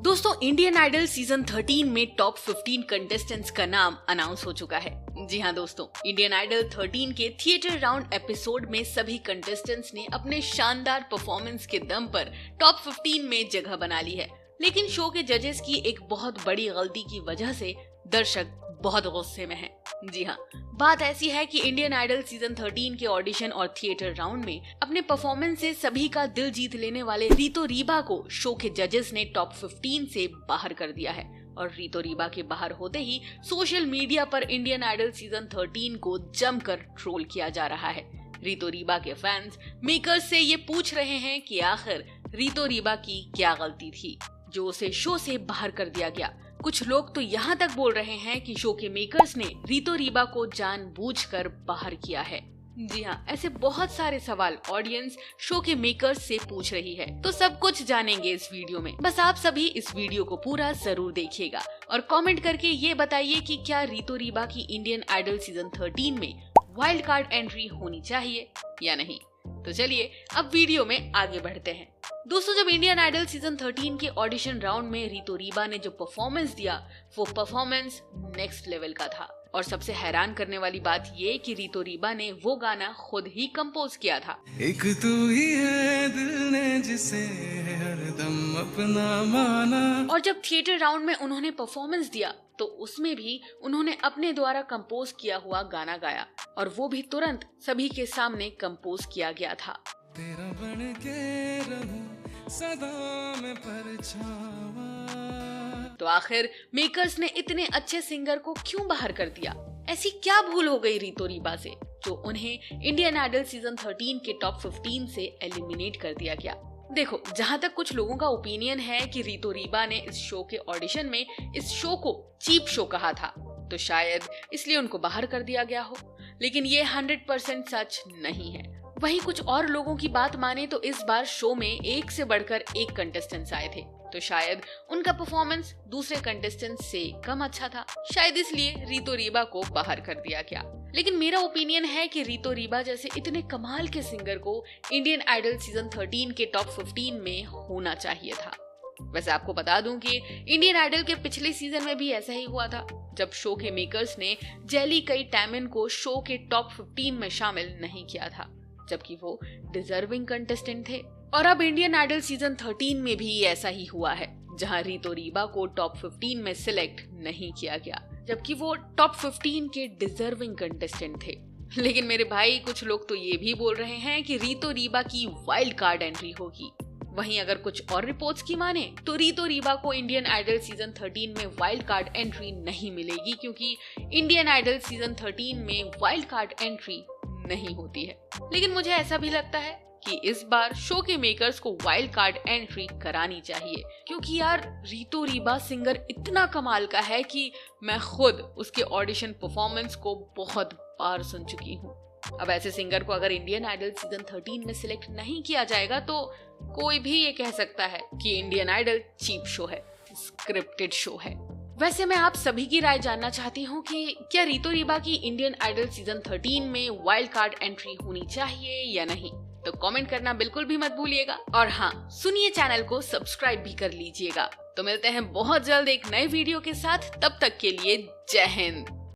दोस्तों, Indian idol season 13 में top 15 contestants का नाम अनाउंस हो चुका है। जी हाँ दोस्तों, इंडियन आइडल 13 के थिएटर राउंड एपिसोड में सभी कंटेस्टेंट्स ने अपने शानदार परफॉर्मेंस के दम पर टॉप 15 में जगह बना ली है। लेकिन शो के जजेस की एक बहुत बड़ी गलती की वजह से दर्शक बहुत गुस्से में हैं। जी हाँ, बात ऐसी है कि इंडियन आइडल सीजन 13 के ऑडिशन और थिएटर राउंड में अपने परफॉर्मेंस से सभी का दिल जीत लेने वाले रितो रीबा को शो के जजेस ने टॉप 15 से बाहर कर दिया है। और रितो रीबा के बाहर होते ही सोशल मीडिया पर इंडियन आइडल सीजन 13 को जमकर ट्रोल किया जा रहा है। रितो रीबा के फैंस मेकर्स से ये पूछ रहे हैं कि आखिर रितो रीबा की क्या गलती थी जो उसे शो से बाहर कर दिया गया। कुछ लोग तो यहाँ तक बोल रहे हैं कि शो के मेकर्स ने रितो रीबा को जानबूझकर बाहर किया है। जी हाँ, ऐसे बहुत सारे सवाल ऑडियंस शो के मेकर्स से पूछ रही है, तो सब कुछ जानेंगे इस वीडियो में। बस आप सभी इस वीडियो को पूरा जरूर देखिएगा और कमेंट करके ये बताइए कि क्या रितो रीबा की इंडियन आइडल सीजन 13 में वाइल्ड कार्ड एंट्री होनी चाहिए या नहीं। तो चलिए अब वीडियो में आगे बढ़ते हैं। दोस्तों, जब इंडियन आइडल सीजन 13 के ऑडिशन राउंड में रितो रीबा ने जो परफॉर्मेंस दिया वो परफॉर्मेंस नेक्स्ट लेवल का था। और सबसे हैरान करने वाली बात ये कि रितो रीबा ने वो गाना खुद ही कंपोज किया था। एक तू ही है दिल ने जिसे हरदम अपना माना। और जब थिएटर राउंड में उन्होंने परफॉर्मेंस दिया तो उसमें भी उन्होंने अपने द्वारा कंपोज किया हुआ गाना गाया, और वो भी तुरंत सभी के सामने कंपोज किया गया था। तेरा बन के रहूं सदा में परछावा। तो आखिर मेकर्स ने इतने अच्छे सिंगर को क्यों बाहर कर दिया? ऐसी क्या भूल हो गई रितो रीबा से जो उन्हें इंडियन आइडल सीजन 13 के टॉप 15 से एलिमिनेट कर दिया गया? देखो, जहाँ तक कुछ लोगों का ओपिनियन है कि रितो रीबा ने इस शो के ऑडिशन में इस शो को चीप शो कहा था, तो शायद इसलिए उनको बाहर कर दिया गया हो, लेकिन ये 100% सच नहीं है। वहीं कुछ और लोगों की बात माने तो इस बार शो में एक से बढ़कर एक कंटेस्टेंट्स आए थे, तो शायद उनका परफॉर्मेंस दूसरे कंटेस्टेंट से कम अच्छा था, शायद इसलिए रितो रीबा को बाहर कर दिया गया। लेकिन मेरा ओपिनियन है कि रितो रीबा जैसे इतने कमाल के सिंगर को इंडियन आइडल सीजन 13 के टॉप 15 में होना चाहिए था। वैसे आपको बता दूं कि इंडियन आइडल के पिछले सीजन में भी ऐसा ही हुआ था, जब शो के मेकर्स ने जेली कई टैमिन को शो के टॉप 15 में शामिल नहीं किया था, जबकि वो डिजर्विंग कंटेस्टेंट थे। और अब इंडियन आइडल सीजन 13 में भी ऐसा ही हुआ है, जहां रितो रीबा को टॉप 15 में सिलेक्ट नहीं किया गया, जबकि वो टॉप 15 के डिजर्विंग कंटेस्टेंट थे। लेकिन मेरे भाई, कुछ लोग तो ये भी बोल रहे हैं कि रितो रीबा की वाइल्ड कार्ड एंट्री होगी। वहीं अगर कुछ और रिपोर्ट्स की माने तो रितो रीबा को इंडियन आइडल सीजन 13 में वाइल्ड कार्ड एंट्री नहीं मिलेगी, क्योंकि इंडियन आइडल सीजन 13 में वाइल्ड कार्ड एंट्री नहीं होती है। लेकिन मुझे ऐसा भी लगता है कि इस बार शो के मेकर्स को वाइल्ड कार्ड एंट्री करानी चाहिए, क्योंकि यार रितो रीबा सिंगर इतना कमाल का है कि मैं खुद उसके ऑडिशन परफॉर्मेंस को बहुत बार सुन चुकी हूँ। अब ऐसे सिंगर को अगर इंडियन आइडल सीजन 13 में सिलेक्ट नहीं किया जाएगा तो कोई भी ये कह सकता है कि इंडियन आइडल चीप शो है, स्क्रिप्टेड शो है। वैसे मैं आप सभी की राय जानना चाहती हूँ कि क्या रितो रीबा की इंडियन आइडल सीजन 13 में वाइल्ड कार्ड एंट्री होनी चाहिए या नहीं? तो कमेंट करना बिल्कुल भी मत भूलिएगा। और हाँ, सुनिए, चैनल को सब्सक्राइब भी कर लीजिएगा। तो मिलते हैं बहुत जल्द एक नए वीडियो के साथ, तब तक के लिए जय हिंद।